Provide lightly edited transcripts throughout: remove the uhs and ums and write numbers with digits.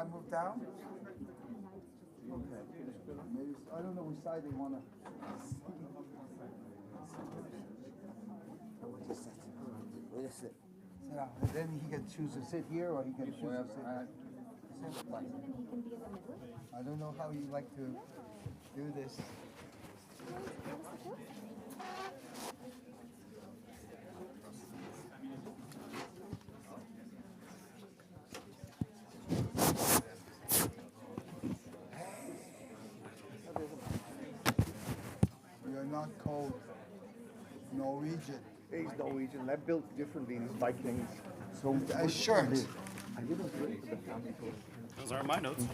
I move down? Okay. Maybe, I don't know which side they want to. Sit down. And then he can choose to sit here or he can choose to sit there. I don't know how you like to do this. You're not called Norwegian. He's Norwegian. They're built differently in Vikings. So a shirt. I didn't look at the family code. Those are my notes.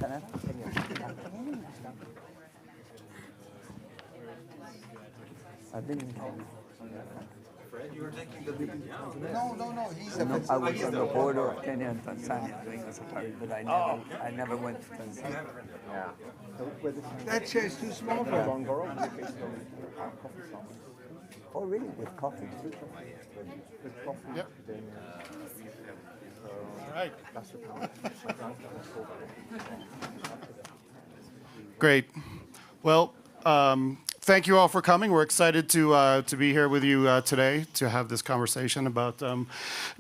I've been in No. He's a I was on the border of Kenya and Tanzania doing a safari, but I never went to Tanzania. Yeah. That chair is too small for him. Oh, really? With coffee? With coffee. Yep. Then, All right. that's the Great. Well, thank you all for coming. We're excited to be here with you today to have this conversation about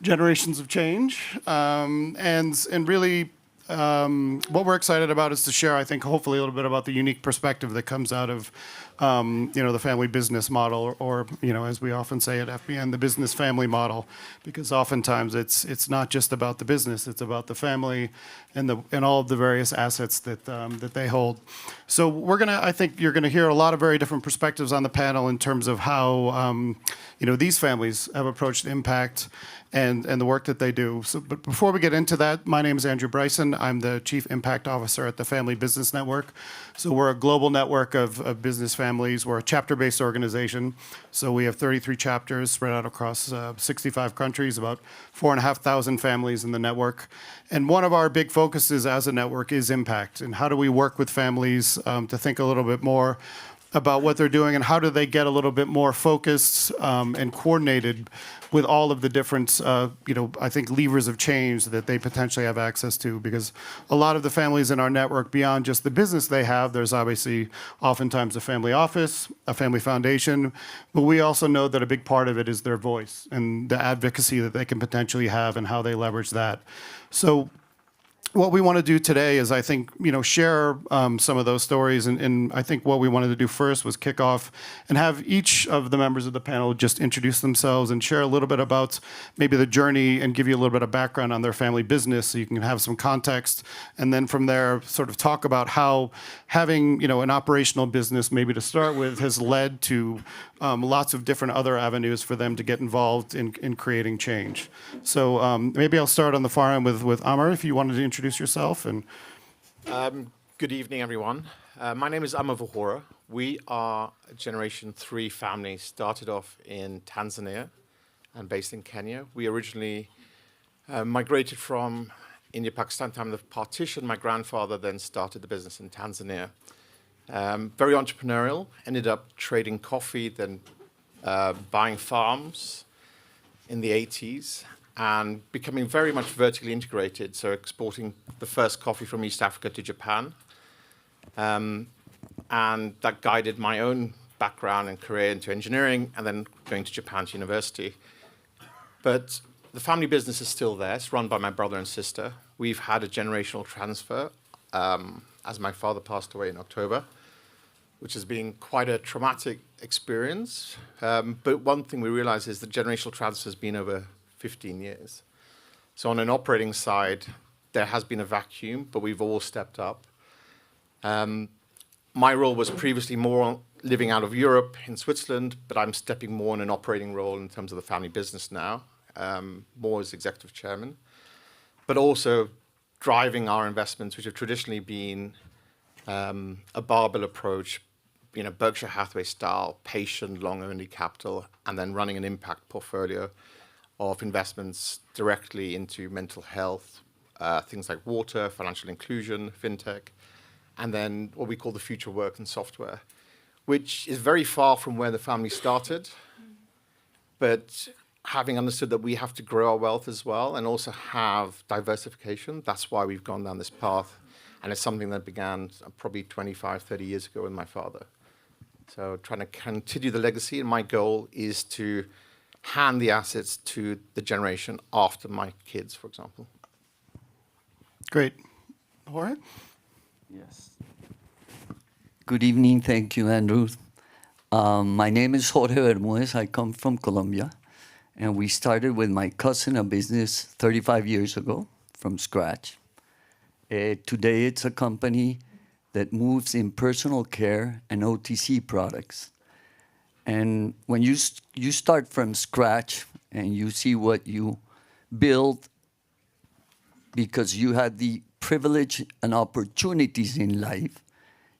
generations of change, and really. What we're excited about is to share, I think, hopefully a little bit about the unique perspective that comes out of, the family business model, or as we often say at FBN, the business family model, because oftentimes it's not just about the business; it's about the family and all of the various assets that they hold. So I think you're gonna hear a lot of very different perspectives on the panel in terms of how these families have approached impact and the work that they do. So, but before we get into that, my name is Andrew Bryson. I'm the Chief Impact Officer at the Family Business Network. So we're a global network of business families. We're a chapter-based organization. So we have 33 chapters spread out across 65 countries, about 4,500 families in the network. And one of our big focuses as a network is impact. And how do we work with families to think a little bit more about what they're doing and how do they get a little bit more focused and coordinated with all of the different, I think, levers of change that they potentially have access to. Because a lot of the families in our network, beyond just the business they have, there's obviously oftentimes a family office, a family foundation, but we also know that a big part of it is their voice and the advocacy that they can potentially have and how they leverage that. So what we want to do today is, I think, share some of those stories. And I think what we wanted to do first was kick off and have each of the members of the panel just introduce themselves and share a little bit about maybe the journey and give you a little bit of background on their family business so you can have some context. And then from there, sort of talk about how having, an operational business maybe to start with has led to lots of different other avenues for them to get involved in creating change. So maybe I'll start on the far end with Amer, if you wanted to introduce yourself. And good evening, everyone. My name is Amer Vohora. We are a Generation 3 family, started off in Tanzania and based in Kenya. We originally migrated from India, Pakistan, time of the partition. My grandfather then started the business in Tanzania. Very entrepreneurial, ended up trading coffee, then buying farms in the 80s, and becoming very much vertically integrated, so exporting the first coffee from East Africa to Japan. And that guided my own background and career into engineering, and then going to Japan to university. But the family business is still there. It's run by my brother and sister. We've had a generational transfer as my father passed away in October, which has been quite a traumatic experience. But one thing we realize is the generational transfer has been over 15 years. So on an operating side, there has been a vacuum, but we've all stepped up. My role was previously more living out of Europe in Switzerland, but I'm stepping more in an operating role in terms of the family business now, more as executive chairman, but also driving our investments, which have traditionally been a barbell approach, Berkshire Hathaway style, patient, long-only capital, and then running an impact portfolio of investments directly into mental health, things like water, financial inclusion, fintech, and then what we call the future work and software, which is very far from where the family started. But having understood that we have to grow our wealth as well and also have diversification. That's why we've gone down this path. And it's something that began probably 25, 30 years ago with my father. So trying to continue the legacy, and my goal is to hand the assets to the generation after my kids, for example. Great. Jorge? Yes. Good evening. Thank you, Andrew. My name is Jorge Bermúdez. I come from Colombia. And we started with my cousin a business 35 years ago from scratch. Today, it's a company that moves in personal care and OTC products. And when you start from scratch and you see what you build because you had the privilege and opportunities in life,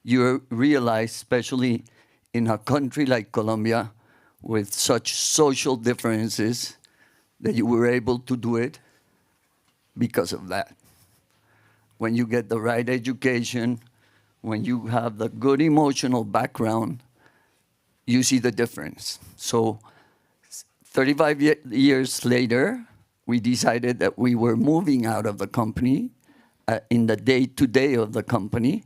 you realize, especially in a country like Colombia, with such social differences, that you were able to do it because of that. When you get the right education, when you have the good emotional background, you see the difference. So 35 years later, we decided that we were moving out of the company in the day-to-day of the company,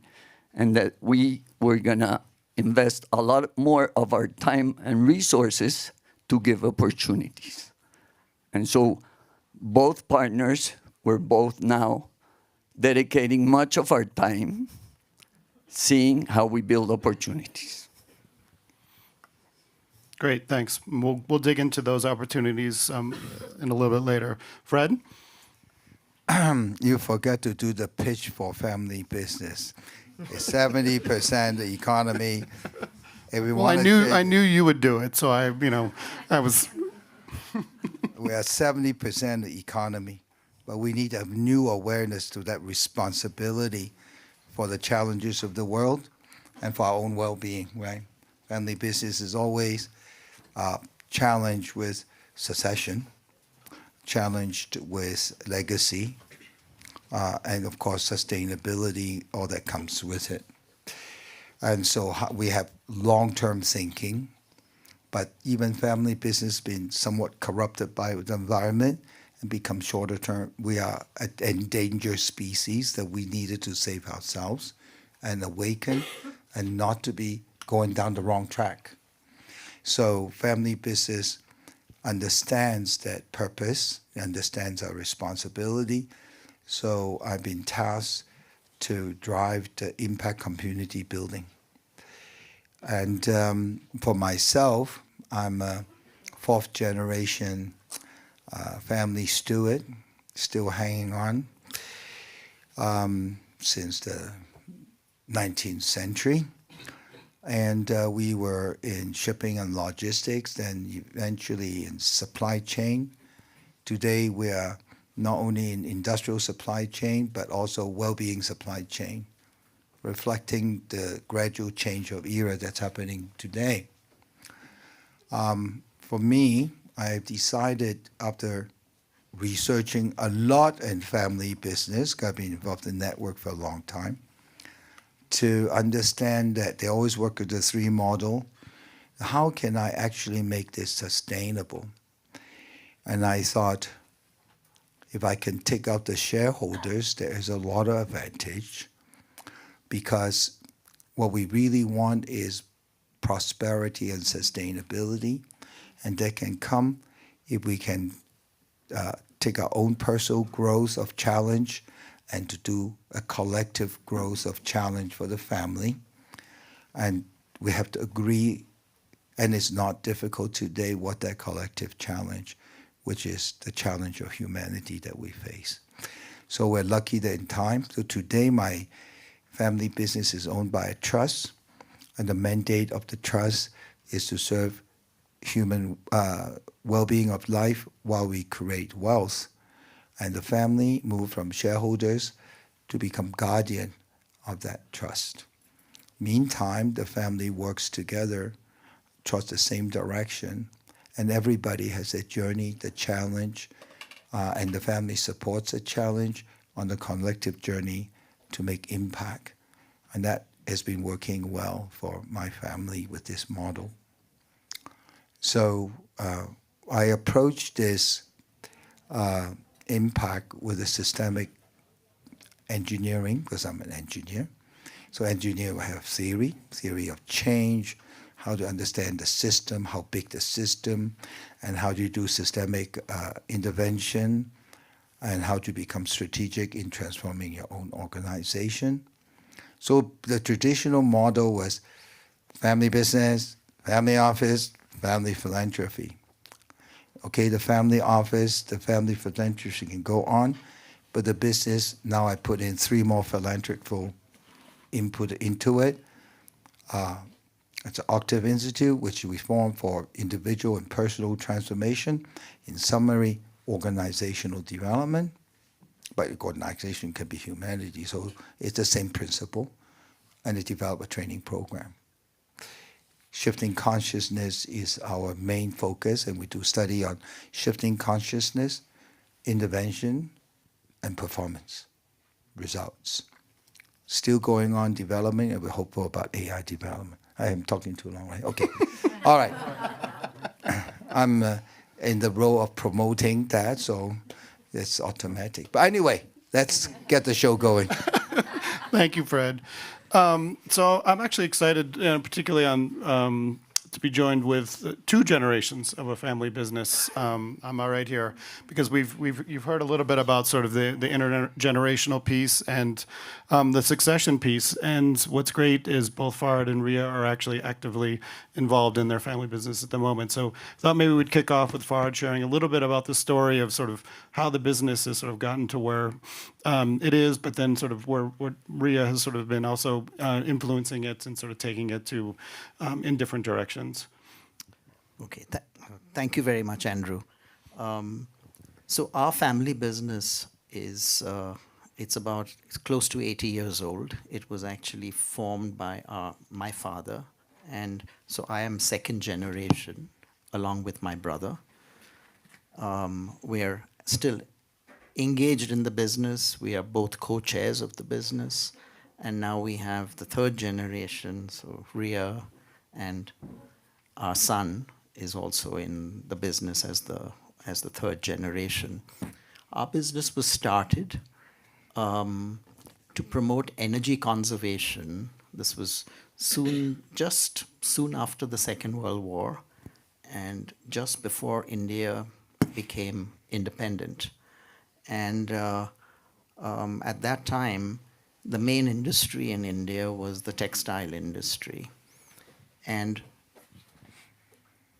and that we were gonna invest a lot more of our time and resources to give opportunities. And so both partners were both now dedicating much of our time seeing how we build opportunities. Great, thanks. We'll dig into those opportunities in a little bit later. Fred? You forgot to do the pitch for family business. It's 70% the economy. Well, I knew you would do it, so I was. We are 70% the economy, but we need a new awareness to that responsibility for the challenges of the world and for our own well-being, right? Family business is always challenged with succession, challenged with legacy, and of course sustainability, all that comes with it. And so we have long-term thinking, but even family business been somewhat corrupted by the environment and become shorter term. We are an endangered species that we needed to save ourselves and awaken and not to be going down the wrong track. So family business understands that purpose, understands our responsibility. So I've been tasked to drive the impact community building. And for myself, I'm a fourth generation family steward, still hanging on since the 19th century. And we were in shipping and logistics, then eventually in supply chain. Today we are not only in industrial supply chain, but also well-being supply chain, reflecting the gradual change of era that's happening today. For me, I've decided after researching a lot in family business, I've been involved in network for a long time, to understand that they always work with the three model. How can I actually make this sustainable? And I thought, if I can take out the shareholders, there is a lot of advantage, because what we really want is prosperity and sustainability, and that can come if we can take our own personal growth of challenge and to do a collective growth of challenge for the family. And we have to agree, and it's not difficult today, what that collective challenge, which is the challenge of humanity that we face. So we're lucky that in time. So today my family business is owned by a trust, and the mandate of the trust is to serve human well-being of life while we create wealth. And the family moved from shareholders to become guardian of that trust. Meantime, the family works together towards the same direction, and everybody has a journey, the challenge, and the family supports a challenge on the collective journey to make impact. And that has been working well for my family with this model. So I approach this impact with a systemic engineering, because I'm an engineer. So engineer will have theory of change, how to understand the system, how big the system, and how do you do systemic intervention, and how to become strategic in transforming your own organization. So the traditional model was family business, family office, family philanthropy. Okay, the family office, the family philanthropy can go on, but the business, now I put in 3 more philanthropic input into it. It's an Octave Institute, which we formed for individual and personal transformation. In summary, organizational development. But organization can be humanity, so it's the same principle. And they develop a training program. Shifting consciousness is our main focus, and we do study on shifting consciousness, intervention, and performance results. Still going on development, and we're hopeful about AI development. I am talking too long, right? Okay. All right. I'm in the role of promoting that, so it's automatic. But anyway, let's get the show going. Thank you, Fred. So I'm actually excited, particularly on to be joined with 2 generations of a family business. I'm all right here because you've heard a little bit about sort of the intergenerational piece and the succession piece. And what's great is both Farhad and Ria are actually actively involved in their family business at the moment. So I thought maybe we'd kick off with Farhad sharing a little bit about the story of sort of how the business has sort of gotten to where it is, but then sort of where Ria has sort of been also influencing it and sort of taking it to in different directions. Okay, thank you very much, Andrew. So our family business is it's close to 80 years old. It was actually formed by my father, and so I am 2nd generation along with my brother. We're still engaged in the business. We are both co-chairs of the business, and now we have the 3rd generation, so Ria, and our son is also in the business as the 3rd generation. Our business was started to promote energy conservation. This was just soon after the Second World War, and just before India became independent. And at that time, the main industry in India was the textile industry. And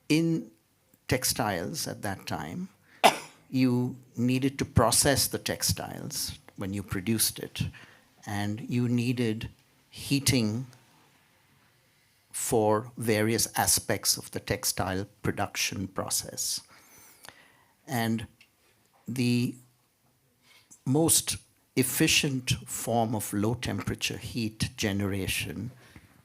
in textiles at that time, you needed to process the textiles when you produced it, and you needed heating for various aspects of the textile production process. And the most efficient form of low temperature heat generation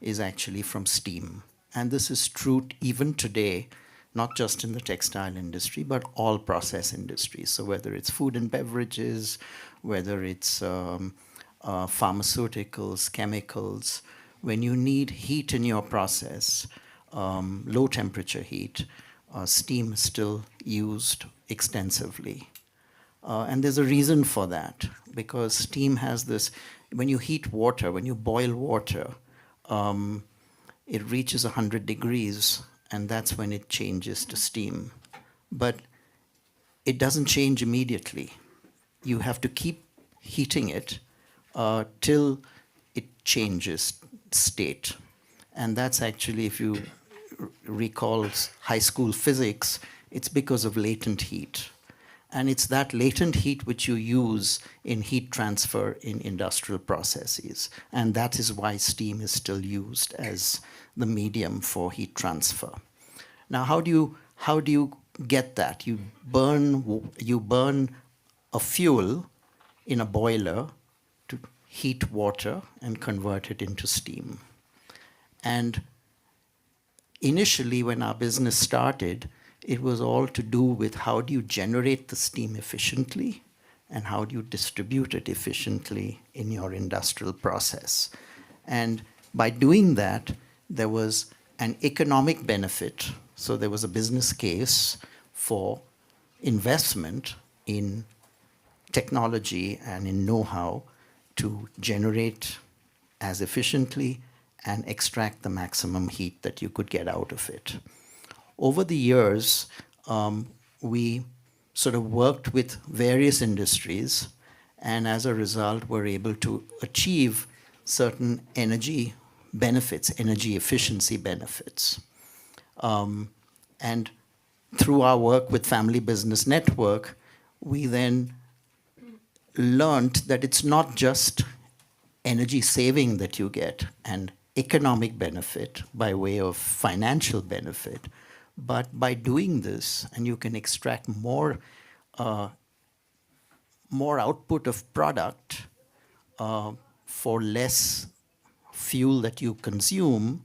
is actually from steam. And this is true even today, not just in the textile industry, but all process industries. So whether it's food and beverages, whether it's pharmaceuticals, chemicals, when you need heat in your process, low temperature heat, steam is still used extensively. And there's a reason for that, because steam has this, when you heat water, when you boil water, it reaches 100 degrees, and that's when it changes to steam. But it doesn't change immediately. You have to keep heating it till it changes state. And that's actually, if you recall high school physics, it's because of latent heat. And it's that latent heat which you use in heat transfer in industrial processes. And that is why steam is still used as the medium for heat transfer. Now, how do you get that? You burn a fuel in a boiler to heat water and convert it into steam. And initially, when our business started, it was all to do with how do you generate the steam efficiently and how do you distribute it efficiently in your industrial process. And by doing that, there was an economic benefit. So there was a business case for investment in technology and in know-how to generate as efficiently and extract the maximum heat that you could get out of it. Over the years, we sort of worked with various industries, and as a result, were able to achieve certain energy benefits, energy efficiency benefits. And through our work with Family Business Network, we then learned that it's not just energy saving that you get and economic benefit by way of financial benefit, but by doing this, and you can extract more output of product for less fuel that you consume,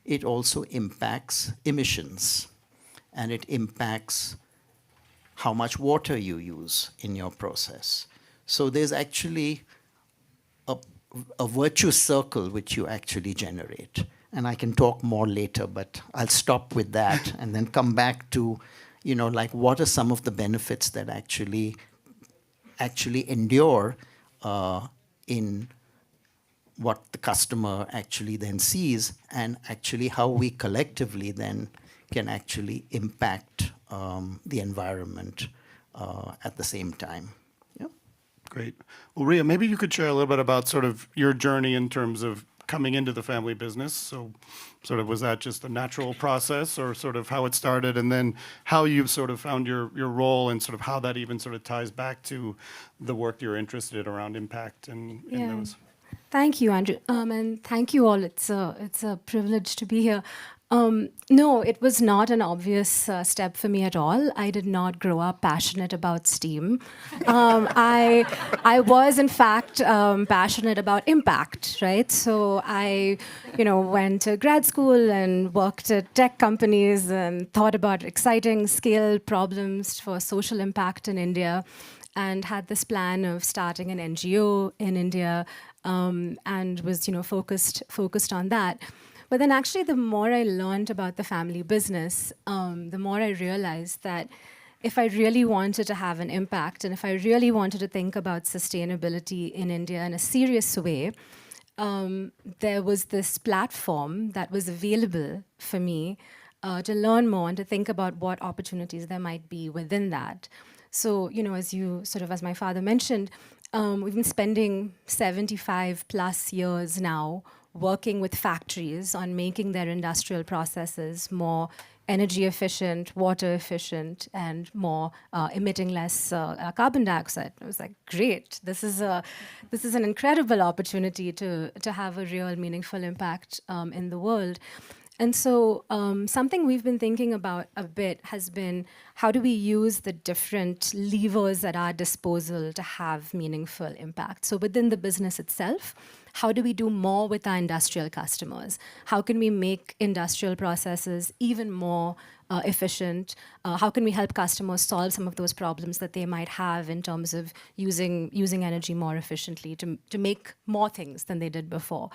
it also impacts emissions, and it impacts how much water you use in your process. So there's actually a virtuous circle which you actually generate. And I can talk more later, but I'll stop with that and then come back to, like what are some of the benefits that actually endure in what the customer actually then sees, and actually how we collectively then can actually impact the environment at the same time. Yeah. Great. Well, Ria, maybe you could share a little bit about sort of your journey in terms of coming into the family business. So sort of was that just a natural process, or sort of how it started, and then how you sort of found your role, and sort of how that even sort of ties back to the work you're interested in around impact and those. Thank you, Andrew, and thank you all. It's a privilege to be here. No, it was not an obvious step for me at all. I did not grow up passionate about STEAM. I was, in fact, passionate about impact, right? So I, went to grad school and worked at tech companies and thought about exciting scale problems for social impact in India, and had this plan of starting an NGO in India, and was, focused on that. But then actually, the more I learned about the family business, the more I realized that if I really wanted to have an impact, and if I really wanted to think about sustainability in India in a serious way, there was this platform that was available for me to learn more and to think about what opportunities there might be within that. So, as my father mentioned, we've been spending 75 plus years now working with factories on making their industrial processes more energy efficient, water efficient, and more emitting less carbon dioxide. I was like, great! This is an incredible opportunity to have a real meaningful impact in the world. And so something we've been thinking about a bit has been, how do we use the different levers at our disposal to have meaningful impact? So within the business itself, how do we do more with our industrial customers? How can we make industrial processes even more efficient? How can we help customers solve some of those problems that they might have in terms of using energy more efficiently to make more things than they did before?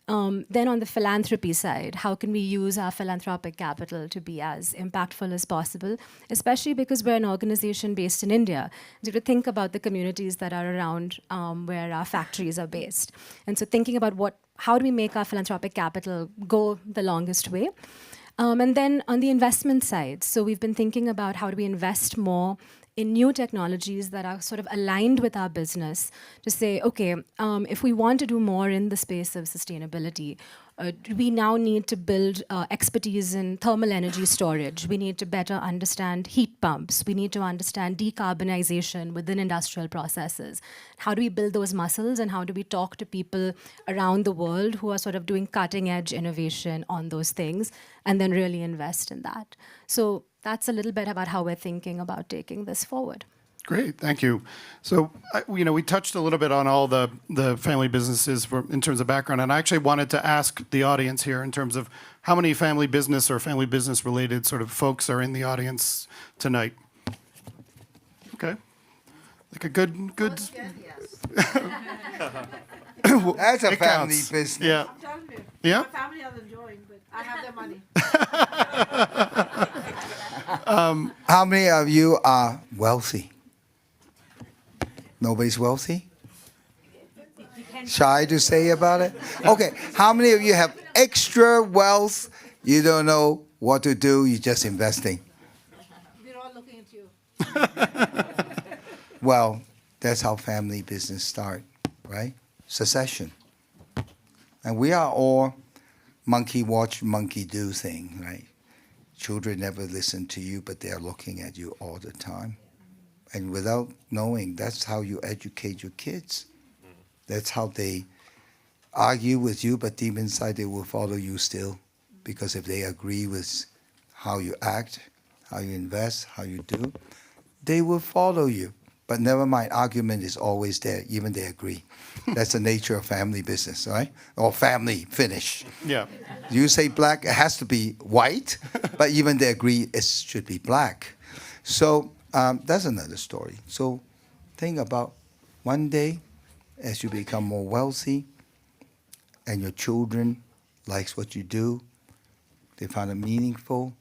Then on the philanthropy side, how can we use our philanthropic capital to be as impactful as possible, especially because we're an organization based in India. So to think about the communities that are around where our factories are based. And so thinking about how do we make our philanthropic capital go the longest way? And then on the investment side, so we've been thinking about how do we invest more in new technologies that are sort of aligned with our business to say, okay, if we want to do more in the space of sustainability, we now need to build expertise in thermal energy storage. We need to better understand heat pumps. We need to understand decarbonization within industrial processes. How do we build those muscles, and how do we talk to people around the world who are sort of doing cutting edge innovation on those things, and then really invest in that? So that's a little bit about how we're thinking about taking this forward. Great, thank you. So, we touched a little bit on all the family businesses in terms of background, and I actually wanted to ask the audience here in terms of how many family business or family business related sort of folks are in the audience tonight. Okay, like a good. Yes. That's a It family counts. business. Yeah. I'm telling you. Yeah? My family doesn't join, but I have their money. How many of you are wealthy? Nobody's wealthy? Shy to say about it? Okay, how many of you have extra wealth? You don't know what to do, you're just investing. We're all looking at you. Well, that's how family business start, right? Succession. And we are all monkey watch, monkey do thing, right? Children never listen to you, but they're looking at you all the time. And without knowing, that's how you educate your kids. That's how they argue with you, but deep inside they will follow you still. Because if they agree with how you act, how you invest, how you do, they will follow you. But never mind, argument is always there, even they agree. That's the nature of family business, right? Or family finish. Yeah. You say black, it has to be white, but even they agree it should be black. So that's another story. So think about one day, as you become more wealthy, and your children likes what you do, they find it meaningful,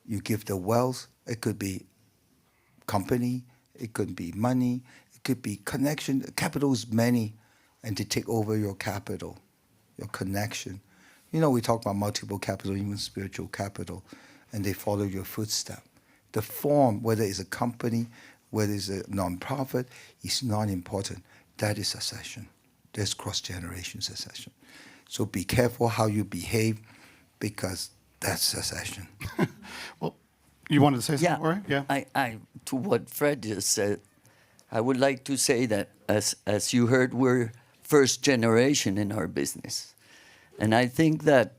you give the wealth. It could be company, it could be money, it could be connection. Capital is many, and to take over your capital, your connection. You know, we talk about multiple capital, even spiritual capital, and they follow your footstep. The form, whether it's a company, whether it's a nonprofit, is not important. That is succession. That's cross-generation succession. So be careful how you behave, because that's succession. Well, you wanted to say something, Yeah, Jorge? Yeah. I to what Fred just said, I would like to say that as you heard, we're first generation in our business, and I think that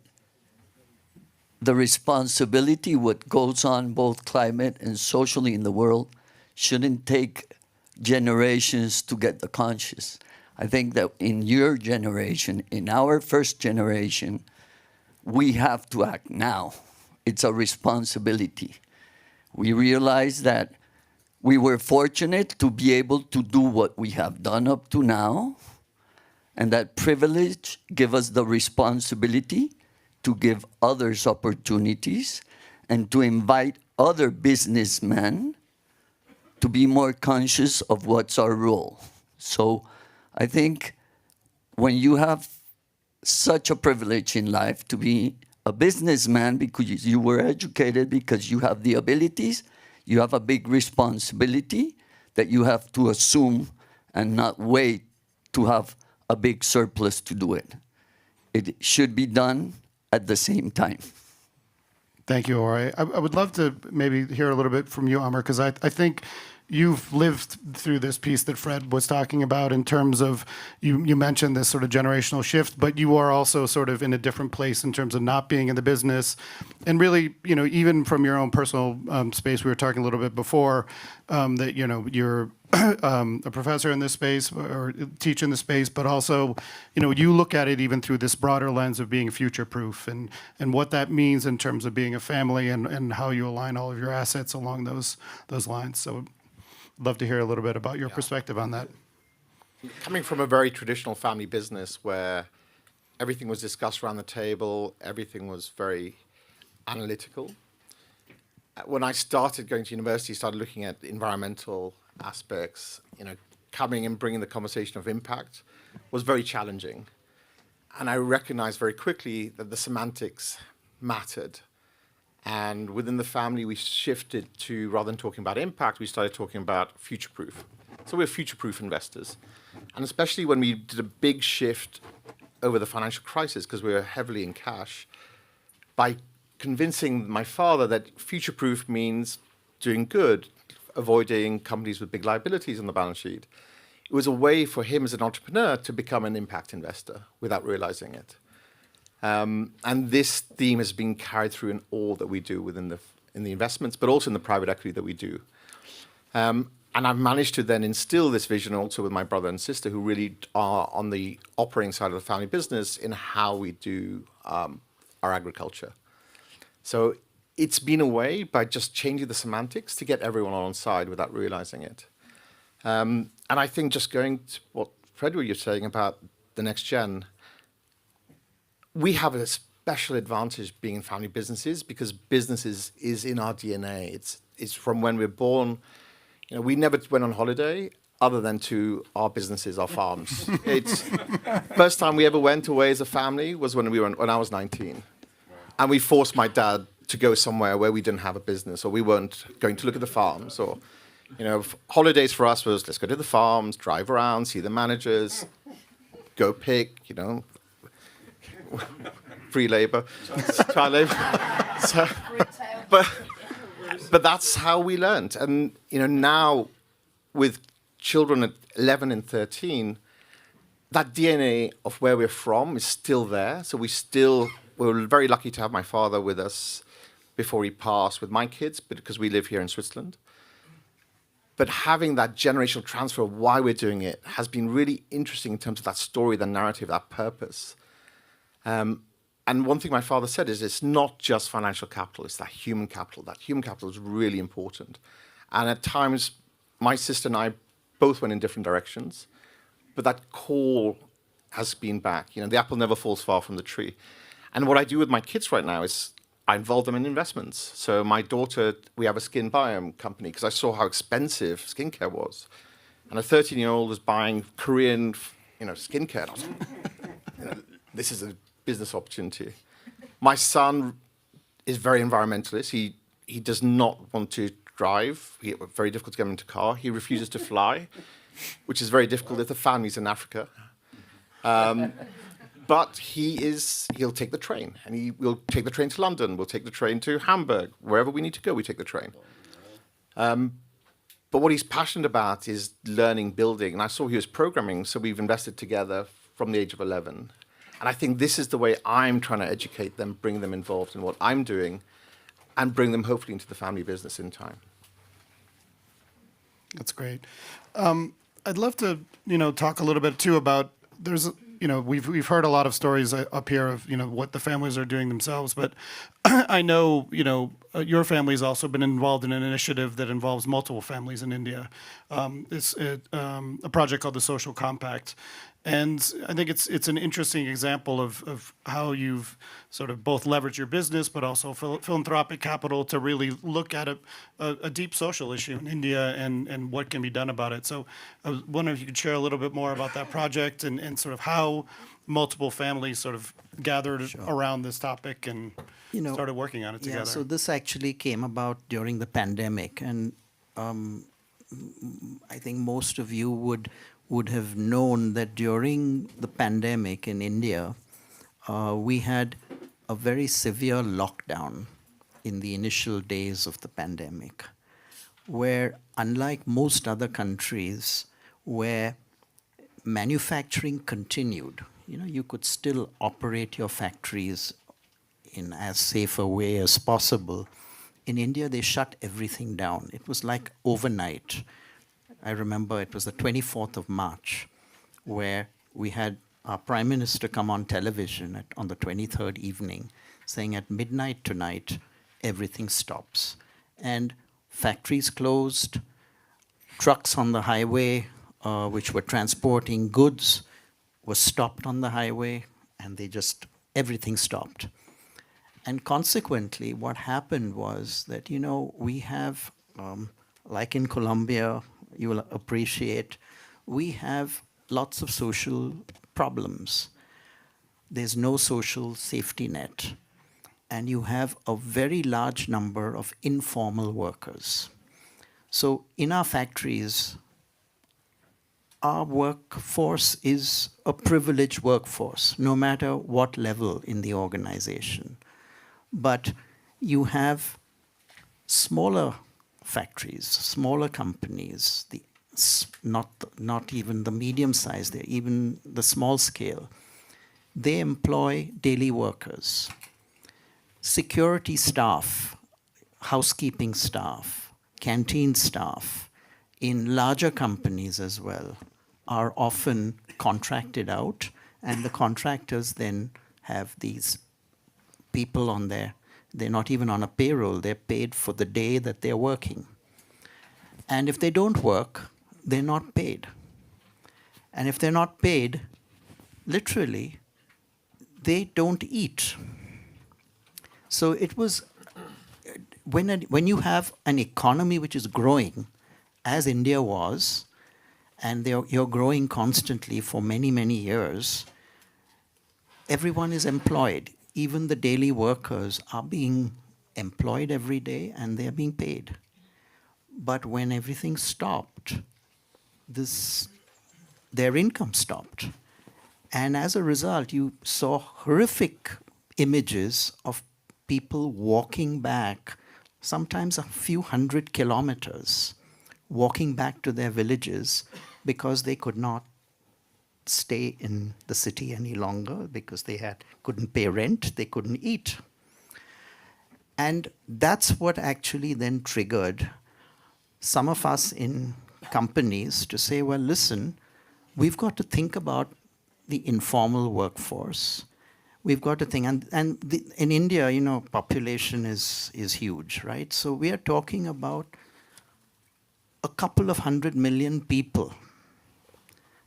the responsibility, what goes on both climate and socially in the world, shouldn't take generations to get the conscious. I think that in your generation, in our first generation, we have to act now. It's a responsibility. We realize that we were fortunate to be able to do what we have done up to now, and that privilege give us the responsibility to give others opportunities and to invite other businessmen to be more conscious of what's our role. So I think when you have such a privilege in life to be a businessman because you were educated, because you have the abilities, you have a big responsibility that you have to assume and not wait to have a big surplus to do it. It should be done at the same time. Thank you, Jorge. I would love to maybe hear a little bit from you, Amer, because I think you've lived through this piece that Fred was talking about in terms of, you mentioned this sort of generational shift, but you are also sort of in a different place in terms of not being in the business. And really, you know, even from your own personal space, we were talking a little bit before, that, you know, you're a professor in this space or teach in the space, but also, you know, you look at it even through this broader lens of being future-proof and what that means in terms of being a family and how you align all of your assets along those lines. So love to hear a little bit about your perspective on that. Coming from a very traditional family business where everything was discussed around the table, everything was very analytical. When I started going to university, started looking at environmental aspects, you know, coming and bringing the conversation of impact was very challenging. And I recognized very quickly that the semantics mattered. And within the family, we shifted to, rather than talking about impact, we started talking about future-proof. So we're future-proof investors. And especially when we did a big shift over the financial crisis, because we were heavily in cash, by convincing my father that future-proof means doing good, avoiding companies with big liabilities on the balance sheet, it was a way for him as an entrepreneur to become an impact investor without realizing it. And this theme has been carried through in all that we do in the investments, but also in the private equity that we do. And I've managed to then instill this vision also with my brother and sister, who really are on the operating side of the family business in how we do our agriculture. So it's been a way by just changing the semantics to get everyone on side without realizing it. And I think just going to what Frederick, you're saying about the next gen, we have a special advantage being in family businesses because businesses is in our DNA. is from when we were born. You know, we never went on holiday other than to our businesses, our farms. It's first time we ever went away as a family was when I was 19, and we forced my dad to go somewhere where we didn't have a business, or we weren't going to look at the farms, or you know, holidays for us was let's go to the farms, drive around, see the managers, go pick, you know, free labor, child labor. So, but that's how we learned. And you know, now with children at 11 and 13, that DNA of where we're from is still there. So we're very lucky to have my father with us before he passed with my kids, because we live here in Switzerland. But having that generational transfer of why we're doing it has been really interesting in terms of that story, the narrative, that purpose. And one thing my father said is it's not just financial capital, it's that human capital. That human capital is really important. And at times, my sister and I both went in different directions, but that call has been back. You know, the apple never falls far from the tree. And what I do with my kids right now is I involve them in investments. So my daughter, we have a skin biome company because I saw how expensive skincare was. And a 13-year-old is buying Korean, you know, skincare. And I was like, you know, this is a business opportunity. My son is very environmentalist. He does not want to drive. Very difficult to get him into a car. He refuses to fly, which is very difficult if the family's in Africa. But he'll take the train, and we'll take the train to London, we'll take the train to Hamburg, wherever we need to go, we take the train. But what he's passionate about is learning, building, and I saw he was programming, so we've invested together from the age of 11. And I think this is the way I'm trying to educate them, bring them involved in what I'm doing, and bring them hopefully into the family business in time. That's great. I'd love to, talk a little bit too about we've heard a lot of stories up here of what the families are doing themselves, but I know your family's also been involved in an initiative that involves multiple families in India. It's a project called the Social Compact. And I think it's an interesting example of how you've sort of both leveraged your business, but also philanthropic capital to really look at a deep social issue in India and what can be done about it. So I was wondering if you could share a little bit more about that project and sort of how multiple families sort of gathered around this topic and started working on it together. Yeah, so this actually came about during the pandemic. And I think most of you would have known that during the pandemic in India, we had a very severe lockdown in the initial days of the pandemic, where unlike most other countries where manufacturing continued, you could still operate your factories in as safe a way as possible. In India, they shut everything down. It was like overnight. I remember it was the 24th of March, where we had our Prime Minister come on television on the 23rd evening, saying at midnight tonight, everything stops. And factories closed, trucks on the highway, which were transporting goods, were stopped on the highway, and everything stopped. And consequently, what happened was that, we have, like in Colombia, you will appreciate, we have lots of social problems. There's no social safety net. And you have a very large number of informal workers. So in our factories, our workforce is a privileged workforce, no matter what level in the organization. But you have smaller factories, smaller companies, not even the medium size, they're even the small scale. They employ daily workers, security staff, housekeeping staff, canteen staff, in larger companies as well, are often contracted out, and the contractors then have these people on they're not even on a payroll, they're paid for the day that they're working. And if they don't work, they're not paid. And if they're not paid, literally, they don't eat. So when you have an economy which is growing, as India was, and you're growing constantly for many, many years, everyone is employed. Even the daily workers are being employed every day and they're being paid. But when everything stopped, their income stopped. And as a result, you saw horrific images of people walking back, sometimes a few hundred kilometers, walking back to their villages because they could not stay in the city any longer, because they couldn't pay rent, they couldn't eat. And that's what actually then triggered some of us in companies to say, well, listen, we've got to think about the informal workforce. We've got to think, in India, population is huge, right? So we are talking about a couple of 100 million people.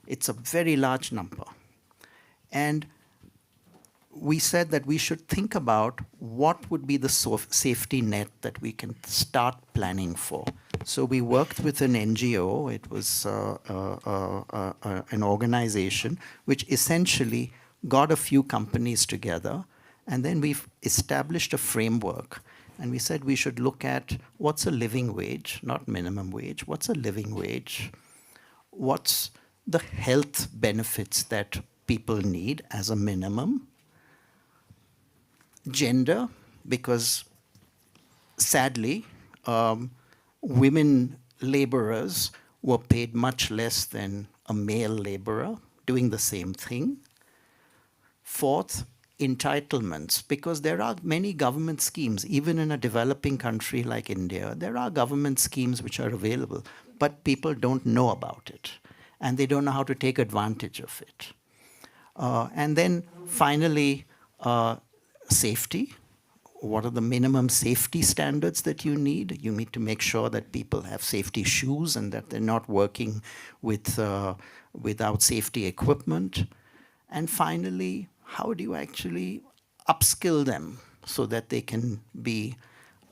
It's a very large number. And we said that we should think about what would be the safety net that we can start planning for. So we worked with an NGO. It was an organization which essentially got a few companies together, and then we've established a framework. And we said we should look at what's a living wage, not minimum wage. What's a living wage? What's the health benefits that people need as a minimum? Gender, because sadly, women laborers were paid much less than a male laborer doing the same thing. Fourth, entitlements, because there are many government schemes, even in a developing country like India, there are government schemes which are available, but people don't know about it, and they don't know how to take advantage of it. And then finally, safety. What are the minimum safety standards that you need? You need to make sure that people have safety shoes and that they're not working without safety equipment. And finally, how do you actually upskill them so that they can be,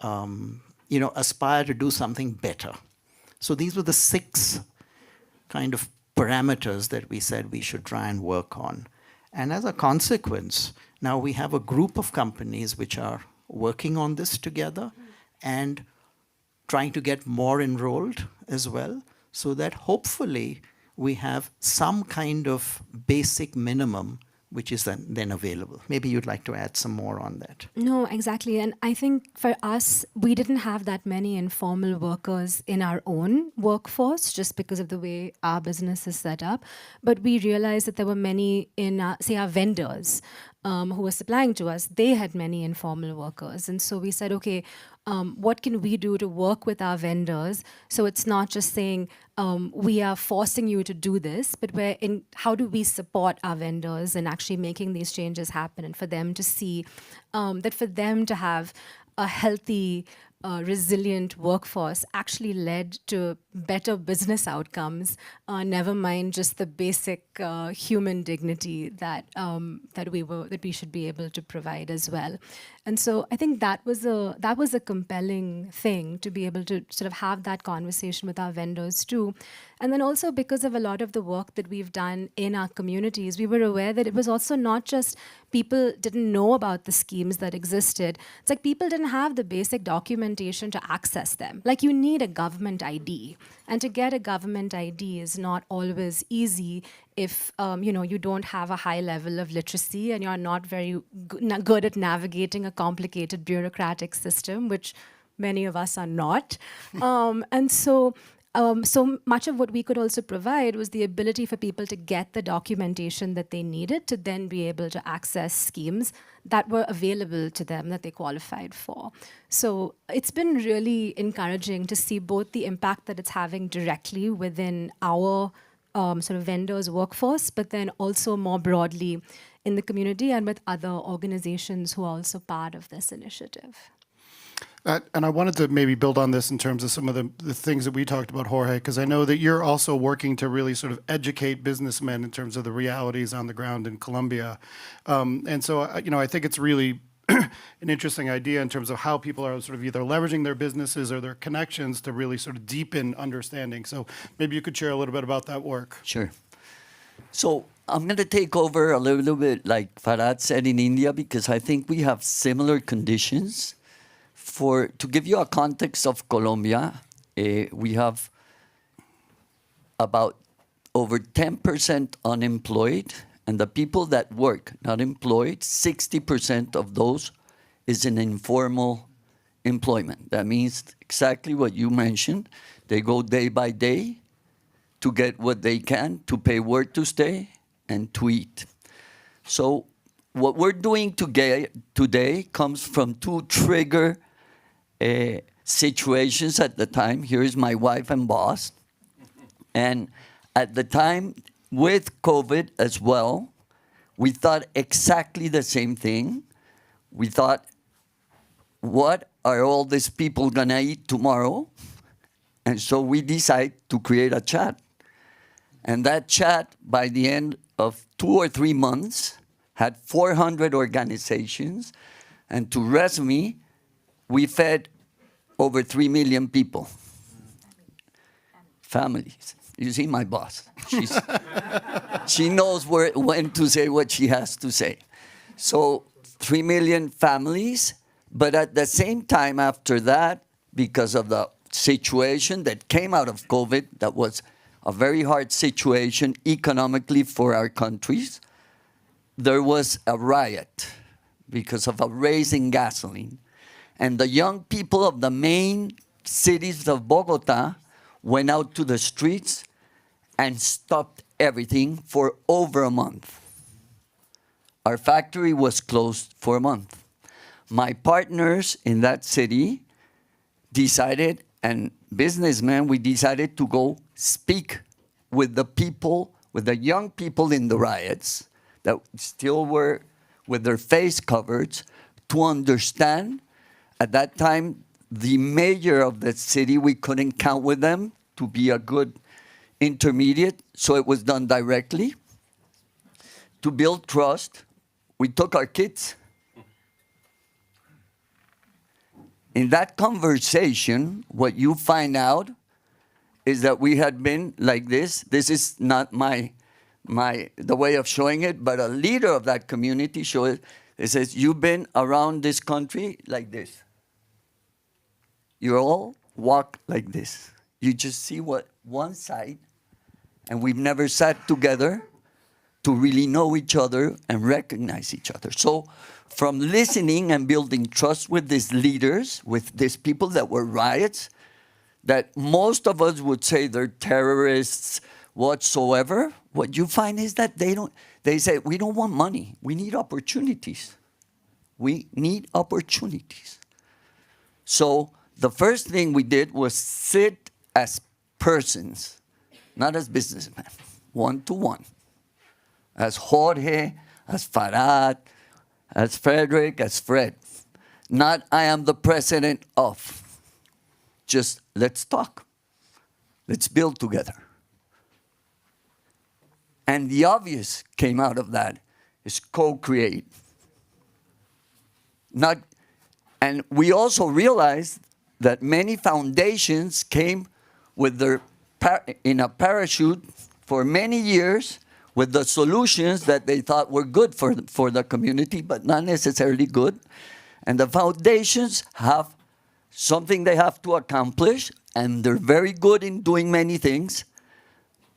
aspire to do something better? So these were the 6 kind of parameters that we said we should try and work on. And as a consequence, now we have a group of companies which are working on this together and trying to get more enrolled as well, so that hopefully we have some kind of basic minimum which is then available. Maybe you'd like to add some more on that. No, exactly. And I think for us, we didn't have that many informal workers in our own workforce just because of the way our business is set up. But we realized that there were many in, our vendors who were supplying to us. They had many informal workers. And so we said, okay, what can we do to work with our vendors so it's not just saying we are forcing you to do this, but how do we support our vendors in actually making these changes happen, and for them to see that for them to have a healthy, resilient workforce actually led to better business outcomes, never mind just the basic human dignity that we should be able to provide as well. And so I think that was a compelling thing, to be able to sort of have that conversation with our vendors too. And then also, because of a lot of the work that we've done in our communities, we were aware that it was also not just people didn't know about the schemes that existed. It's like people didn't have the basic documentation to access them. Like, you need a government ID. And to get a government ID is not always easy if you don't have a high level of literacy and you're not very good at navigating a complicated bureaucratic system, which many of us are not. And so much of what we could also provide was the ability for people to get the documentation that they needed to then be able to access schemes that were available to them, that they qualified for. So it's been really encouraging to see both the impact that it's having directly within our sort of vendors' workforce, but then also more broadly in the community and with other organizations who are also part of this initiative. And I wanted to maybe build on this in terms of some of the things that we talked about, Jorge, because I know that you're also working to really sort of educate businessmen in terms of the realities on the ground in Colombia. And so, I think it's really an interesting idea in terms of how people are sort of either leveraging their businesses or their connections to really sort of deepen understanding. So maybe you could share a little bit about that work. Sure. So I'm going to take over a little bit like Farad said in India, because I think we have similar conditions. To give you a context of Colombia, we have about over 10% unemployed, and the people that work, not employed, 60% of those is in informal employment. That means exactly what you mentioned. They go day by day to get what they can, to pay where to stay, and to eat. So what we're doing today comes from two trigger situations at the time. Here is my wife and boss. And at the time, with COVID as well, we thought exactly the same thing. We thought, what are all these people gonna eat tomorrow? And so we decided to create a chat. And that chat, by the end of 2 or 3 months, had 400 organizations. And to resume, we fed over 3 million people. Families. You see my boss. She knows when to say what she has to say. So 3 million families, but at the same time after that, because of the situation that came out of COVID, that was a very hard situation economically for our countries, there was a riot because of a raise in gasoline. And the young people of the main cities of Bogota went out to the streets and stopped everything for over a month. Our factory was closed for a month. My partners in that city decided, and businessmen, we decided to go speak with the people, with the young people in the riots that still were with their face covered, to understand. At that time, the mayor of the city, we couldn't count with them to be a good intermediate, so it was done directly. To build trust, we took our kids. In that conversation, what you find out is that we had been like this. This is not the way of showing it, but a leader of that community showed it. It says, you've been around this country like this. You all walk like this. You just see one side, and we've never sat together to really know each other and recognize each other. So from listening and building trust with these leaders, with these people that were riots, that most of us would say they're terrorists whatsoever, what you find is that they say, we don't want money, we need opportunities. We need opportunities. So the first thing we did was sit as persons, not as businessmen, one-to-one. As Jorge, as Farad, as Frederick, as Fred. Not I am the president of. Just let's talk. Let's build together. And the obvious came out of that is co-create. And we also realized that many foundations came with in a parachute for many years with the solutions that they thought were good for the community, but not necessarily good. And the foundations have something they have to accomplish, and they're very good in doing many things.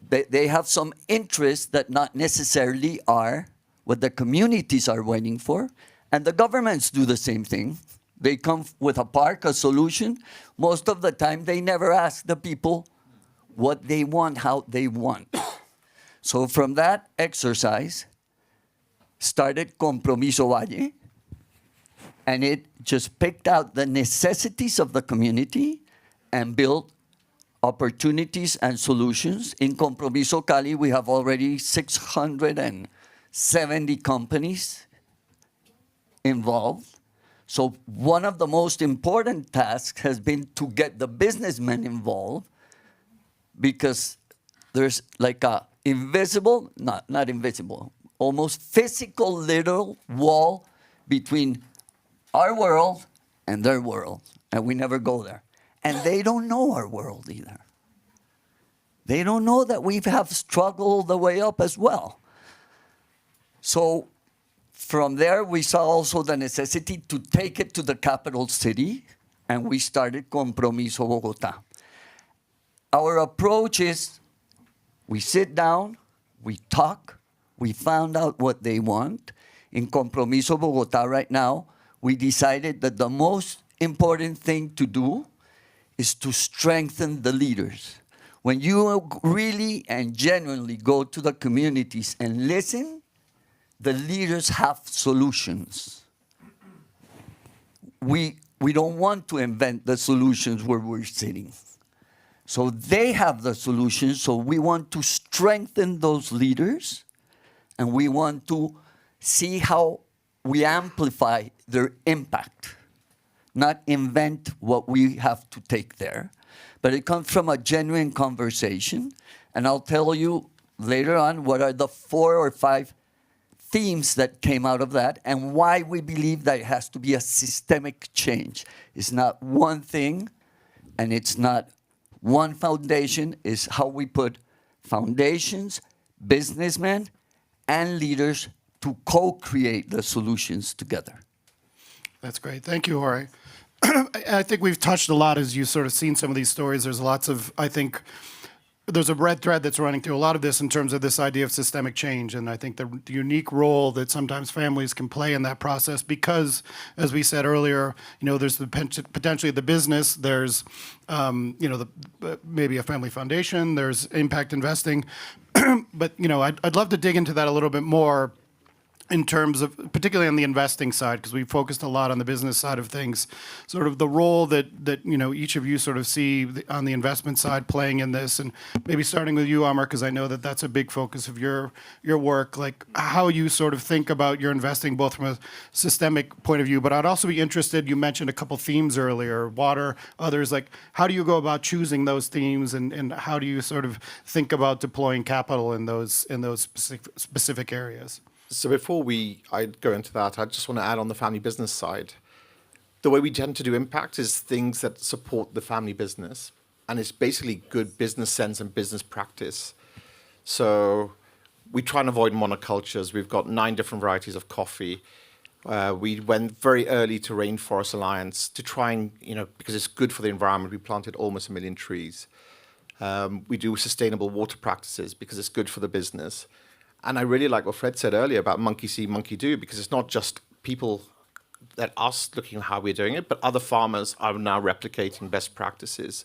They have some interests that not necessarily are what the communities are waiting for. And the governments do the same thing. They come with a solution. Most of the time, they never ask the people what they want, how they want. So from that exercise, started Compromiso Valle, and it just picked out the necessities of the community and built opportunities and solutions. In Compromiso Cali, we have already 670 companies involved. So one of the most important tasks has been to get the businessmen involved, because there's like a invisible, not invisible, almost physical little wall between our world and their world, and we never go there. And they don't know our world either. They don't know that we have struggled the way up as well. So from there, we saw also the necessity to take it to the capital city, and we started Compromiso Bogotá. Our approach is we sit down, we talk, we found out what they want. In Compromiso Bogotá right now, we decided that the most important thing to do is to strengthen the leaders. When you really and genuinely go to the communities and listen, the leaders have solutions. We don't want to invent the solutions where we're sitting. So they have the solutions, so we want to strengthen those leaders, and we want to see how we amplify their impact, not invent what we have to take there. But it comes from a genuine conversation, and I'll tell you later on what are the 4 or 5 themes that came out of that and why we believe that it has to be a systemic change. It's not one thing, and it's not one foundation. It's how we put foundations, businessmen, and leaders to co-create the solutions together. That's great. Thank you, Jorge. I think we've touched a lot as you've sort of seen some of these stories. There's lots of, I think, there's a red thread that's running through a lot of this in terms of this idea of systemic change. And I think the unique role that sometimes families can play in that process because, as we said earlier, there's the potentially the business, there's, maybe a family foundation, there's impact investing. But, I'd love to dig into that a little bit more in terms of, particularly on the investing side, because we focused a lot on the business side of things, sort of the role that each of you sort of see on the investment side playing in this, and maybe starting with you, Amer, because I know that that's a big focus of your work, like how you sort of think about your investing, both from a systemic point of view, but I'd also be interested, you mentioned a couple themes earlier, water, others, like how do you go about choosing those themes, and how do you sort of think about deploying capital in those specific areas? So before I go into that, I just want to add on the family business side. The way we tend to do impact is things that support the family business, and it's basically good business sense and business practice. So we try and avoid monocultures. We've got 9 different varieties of coffee. We went very early to Rainforest Alliance to try and, because it's good for the environment, we planted almost 1 million trees. We do sustainable water practices because it's good for the business. And I really like what Fred said earlier about monkey see, monkey do, because it's not just people that us looking at how we're doing it, but other farmers are now replicating best practices.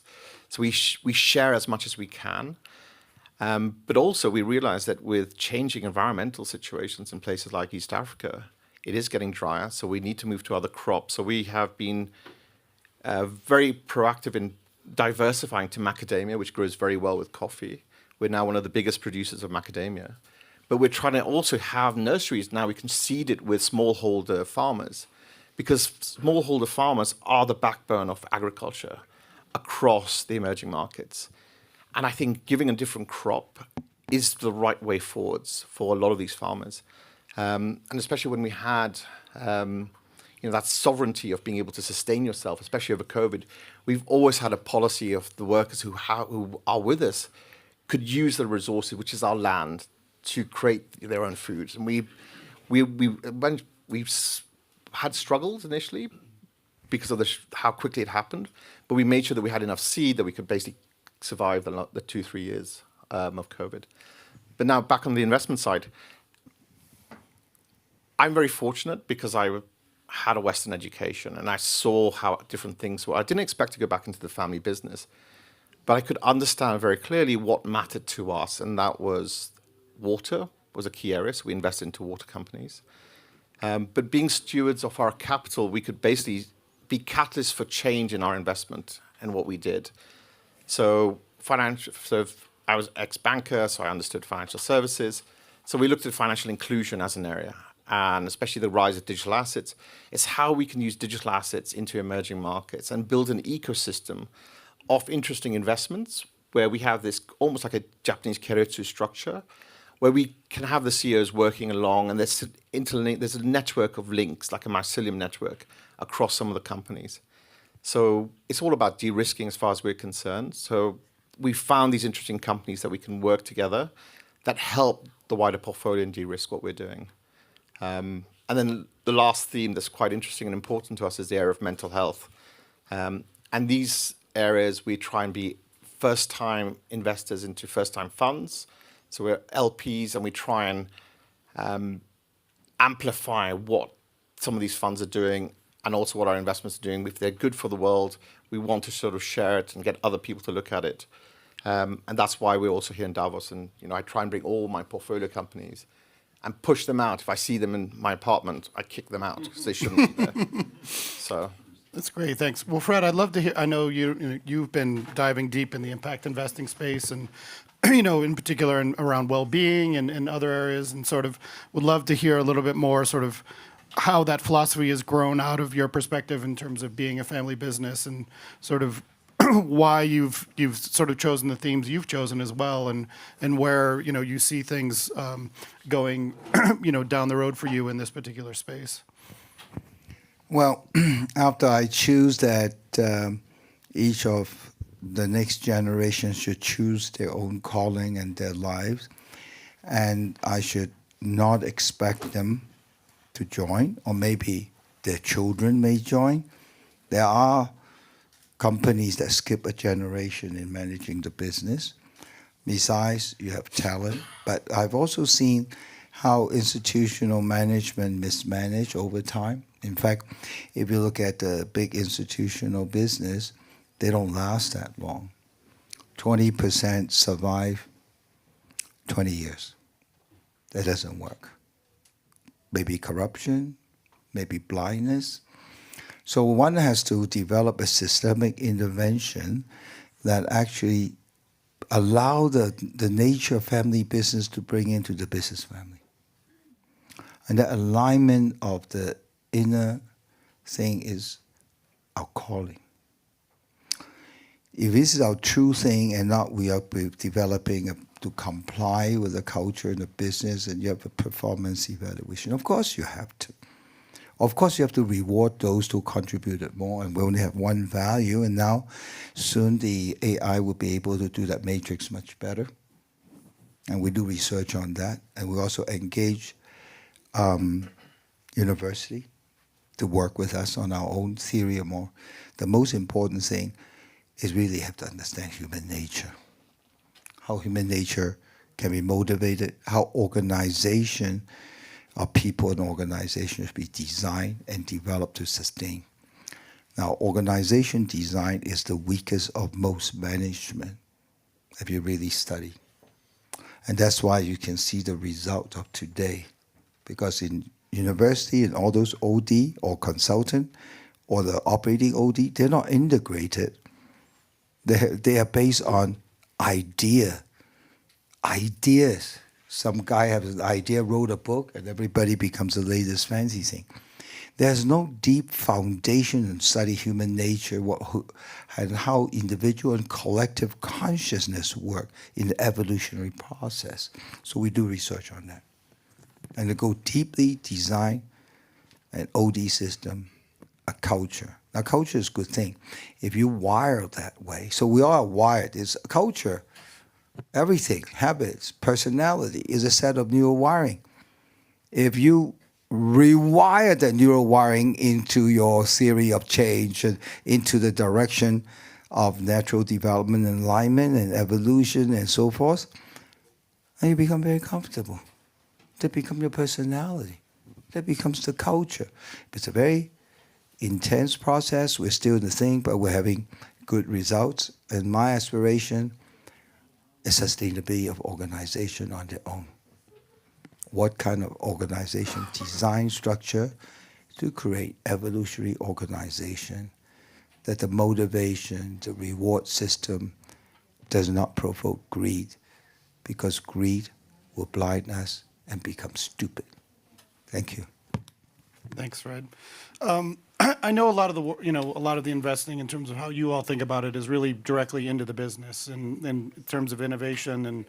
So we share as much as we can. But also we realize that with changing environmental situations in places like East Africa, it is getting drier, so we need to move to other crops. So we have been very proactive in diversifying to macadamia, which grows very well with coffee. We're now one of the biggest producers of macadamia. But we're trying to also have nurseries now we can seed it with smallholder farmers, because smallholder farmers are the backbone of agriculture across the emerging markets. And I think giving a different crop is the right way forwards for a lot of these farmers. And especially when we had that sovereignty of being able to sustain yourself, especially over COVID, we've always had a policy of the workers who are with us could use the resources, which is our land, to create their own foods. And we've had struggles initially because of how quickly it happened, but we made sure that we had enough seed that we could basically survive the 2-3 years of COVID. But now back on the investment side, I'm very fortunate because I had a Western education and I saw how different things were. I didn't expect to go back into the family business, but I could understand very clearly what mattered to us, and that was water was a key area, so we invested into water companies. But being stewards of our capital, we could basically be catalysts for change in our investment and what we did. So I was ex-banker, so I understood financial services. So we looked at financial inclusion as an area, and especially the rise of digital assets. It's how we can use digital assets into emerging markets and build an ecosystem of interesting investments where we have this almost like a Japanese keiretsu structure, where we can have the CEOs working along, and there's a network of links, like a mycelium network, across some of the companies. So it's all about de-risking as far as we're concerned. So we found these interesting companies that we can work together that help the wider portfolio and de-risk what we're doing. And then the last theme that's quite interesting and important to us is the area of mental health. And these areas, we try and be first-time investors into first-time funds. So we're LPs, and we try and amplify what some of these funds are doing and also what our investments are doing. If they're good for the world, we want to sort of share it and get other people to look at it. And that's why we're also here in Davos. And I try and bring all my portfolio companies and push them out. If I see them in my apartment, I kick them out because they shouldn't be there. So That's great, thanks. Well, Fred, I'd love to hear. I know you've been diving deep in the impact investing space, and in particular around well-being and other areas, and sort of would love to hear a little bit more, sort of how that philosophy has grown out of your perspective in terms of being a family business, and sort of why you've sort of chosen the themes you've chosen as well, and where you see things going down the road for you in this particular space. Well, after I choose that each of the next generation should choose their own calling and their lives, and I should not expect them to join, or maybe their children may join. There are companies that skip a generation in managing the business. Besides, you have talent, but I've also seen how institutional management mismanaged over time. In fact, if you look at the big institutional business, they don't last that long. 20% survive 20 years. That doesn't work. Maybe corruption, maybe blindness. So one has to develop a systemic intervention that actually allow the nature of family business to bring into the business family. And that alignment of the inner thing is our calling. If this is our true thing and not we are developing to comply with the culture and the business, and you have a performance evaluation, of course you have to. Of course you have to reward those who contributed more, and we only have one value, and now soon the AI will be able to do that matrix much better. And we do research on that, and we also engage university to work with us on our own theory or more. The most important thing is really have to understand human nature, how human nature can be motivated, how organization or people and organizations should be designed and developed to sustain. Now, organization design is the weakest of most management, if you really study. And that's why you can see the result of today. Because in university and all those OD or consultant or the operating OD, they're not integrated. They are based on ideas. Some guy has an idea, wrote a book, and everybody becomes the latest fancy thing. There's no deep foundation in study human nature and how individual and collective consciousness work in the evolutionary process. So we do research on that. And to go deeply design an OD system, a culture. Now, culture is a good thing. If you wire that way, so we all are wired. It's a culture. Everything, habits, personality is a set of neural wiring. If you rewire that neural wiring into your theory of change and into the direction of natural development and alignment and evolution and so forth, and you become very comfortable. That becomes your personality. That becomes the culture. It's a very intense process. We're still in the thing, but we're having good results. And my aspiration is sustainability of organization on their own. What kind of organization design structure to create evolutionary organization that the motivation, the reward system does not provoke greed, because greed will blind us and become stupid. Thank you. Thanks, Fred. I know a lot of the a lot of the investing in terms of how you all think about it is really directly into the business and in terms of innovation and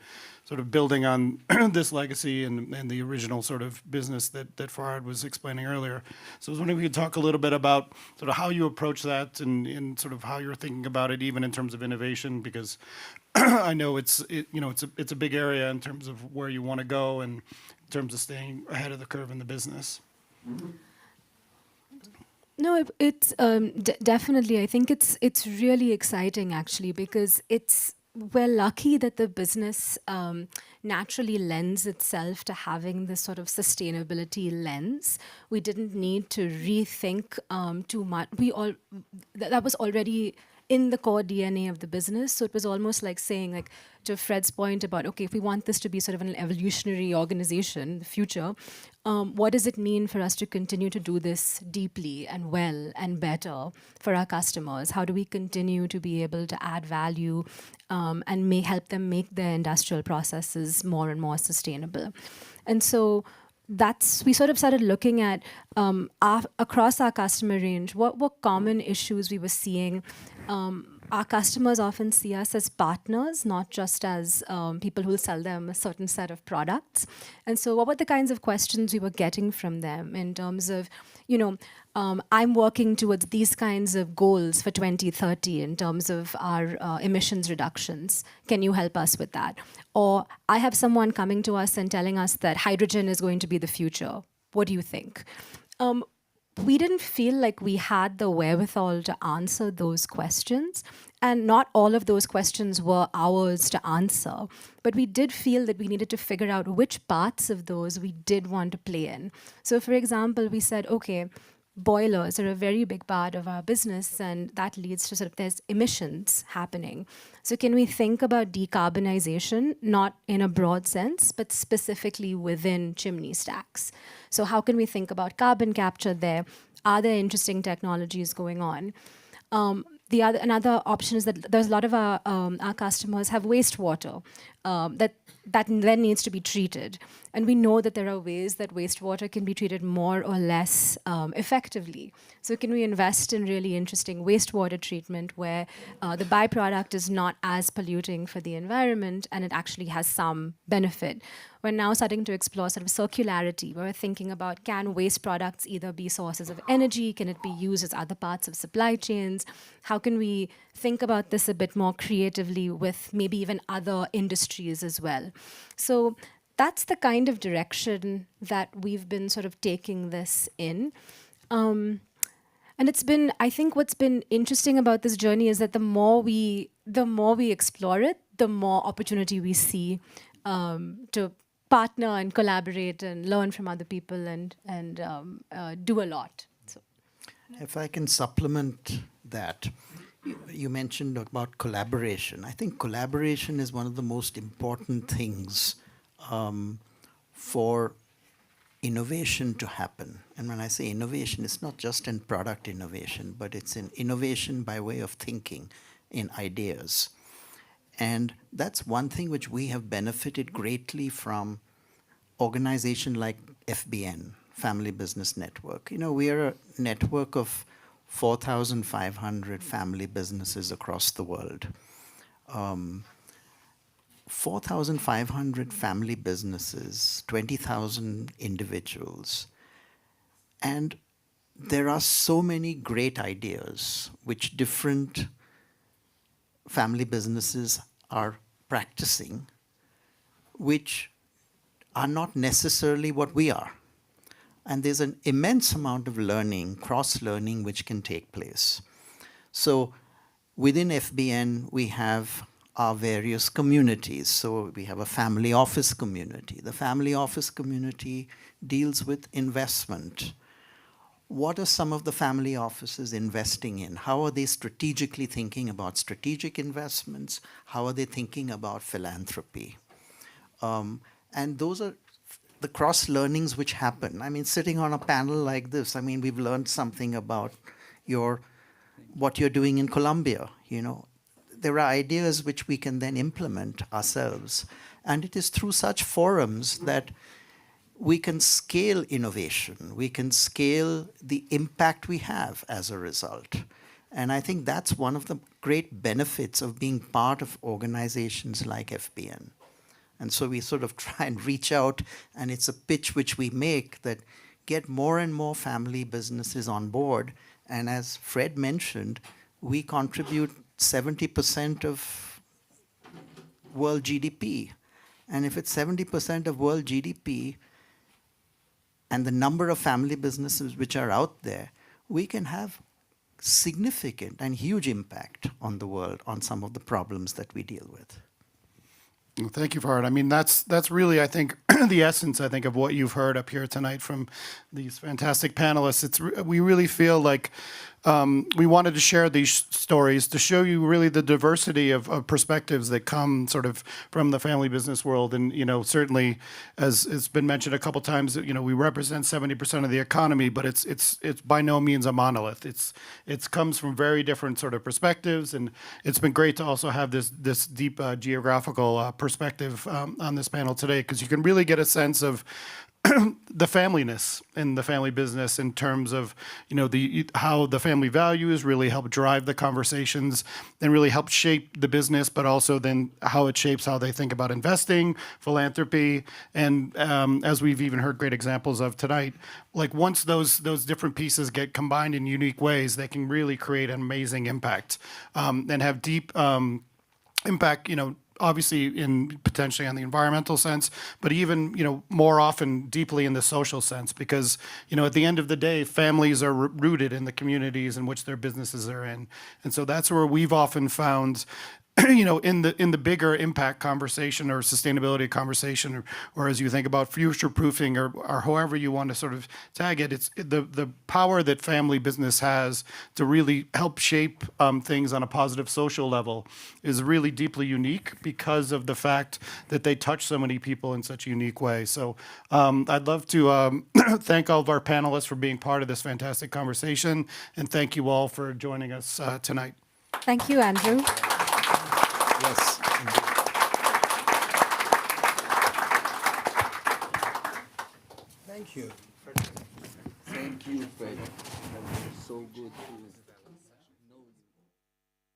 sort of building on this legacy and the original sort of business that Farhad was explaining earlier. So I was wondering if we could talk a little bit about sort of how you approach that and sort of how you're thinking about it, even in terms of innovation, because I know it's a big area in terms of where you want to go and in terms of staying ahead of the curve in the business. No, it's definitely. I think it's really exciting actually because we're lucky that the business naturally lends itself to having this sort of sustainability lens. We didn't need to rethink too much. That was already in the core DNA of the business. So it was almost like saying, like, to Fred's point about, okay, if we want this to be sort of an evolutionary organization in the future, what does it mean for us to continue to do this deeply and well and better for our customers? How do we continue to be able to add value and help them make their industrial processes more and more sustainable? And so we sort of started looking at across our customer range, what were common issues we were seeing. Our customers often see us as partners, not just as people who will sell them a certain set of products. And so what were the kinds of questions we were getting from them in terms of, I'm working towards these kinds of goals for 2030 in terms of our emissions reductions. Can you help us with that? Or I have someone coming to us and telling us that hydrogen is going to be the future. What do you think? We didn't feel like we had the wherewithal to answer those questions. And not all of those questions were ours to answer. But we did feel that we needed to figure out which parts of those we did want to play in. So for example, we said, okay, boilers are a very big part of our business, and that leads to sort of there's emissions happening. So can we think about decarbonization, not in a broad sense, but specifically within chimney stacks? So how can we think about carbon capture there? Are there interesting technologies going on? Another option is that there's a lot of our customers have wastewater that then needs to be treated. And we know that there are ways that wastewater can be treated more or less effectively. So can we invest in really interesting wastewater treatment where the byproduct is not as polluting for the environment and it actually has some benefit? We're now starting to explore sort of circularity. We're thinking about, can waste products either be sources of energy? Can it be used as other parts of supply chains? How can we think about this a bit more creatively with maybe even other industries as well? So that's the kind of direction that we've been sort of taking this in. And it's been, I think what's been interesting about this journey is that the more we explore it, the more opportunity we see to partner and collaborate and learn from other people and do a lot. So. If I can supplement that, you mentioned about collaboration. I think collaboration is one of the most important things for innovation to happen. And when I say innovation, it's not just in product innovation, but it's in innovation by way of thinking, in ideas. And that's one thing which we have benefited greatly from organization like FBN, Family Business Network. We are a network of 4,500 family businesses across the world. 4,500 family businesses, 20,000 individuals. And there are so many great ideas which different family businesses are practicing, which are not necessarily what we are. And there's an immense amount of learning, cross-learning, which can take place. So within FBN, we have our various communities. So we have a family office community. The family office community deals with investment. What are some of the family offices investing in? How are they strategically thinking about strategic investments? How are they thinking about philanthropy? And those are the cross-learnings which happen. I mean, sitting on a panel like this, I mean, we've learned something about what you're doing in Colombia, There are ideas which we can then implement ourselves. And it is through such forums that we can scale innovation. We can scale the impact we have as a result. And I think that's one of the great benefits of being part of organizations like FBN. And so we sort of try and reach out, and it's a pitch which we make that get more and more family businesses on board. And as Fred mentioned, we contribute 70% of world GDP. And if it's 70% of world GDP and the number of family businesses which are out there, we can have significant and huge impact on the world, on some of the problems that we deal with. Well, thank you for it. I mean, that's really, I think, the essence, I think, of what you've heard up here tonight from these fantastic panelists. We really feel like we wanted to share these stories to show you really the diversity of perspectives that come sort of from the family business world. And, certainly, as it's been mentioned a couple times, we represent 70% of the economy, but it's by no means a monolith. It comes from very different sort of perspectives, and it's been great to also have this deep geographical perspective on this panel today, because you can really get a sense of the familyness in the family business in terms of how the family values really help drive the conversations and really help shape the business, but also then how it shapes how they think about investing, philanthropy, and as we've even heard great examples of tonight, like once those different pieces get combined in unique ways, they can really create an amazing impact and have deep impact, obviously in potentially on the environmental sense, but even, more often deeply in the social sense, because, at the end of the day, families are rooted in the communities in which their businesses are in. And so that's where we've often found, in the bigger impact conversation or sustainability conversation, or as you think about future proofing or however you want to sort of tag it, it's the power that family business has to really help shape things on a positive social level is really deeply unique because of the fact that they touch so many people in such a unique way. So I'd love to thank all of our panelists for being part of this fantastic conversation, and thank you all for joining us tonight. Thank you, Andrew. Yes. Thank you. Thank you, Fred. That was so good.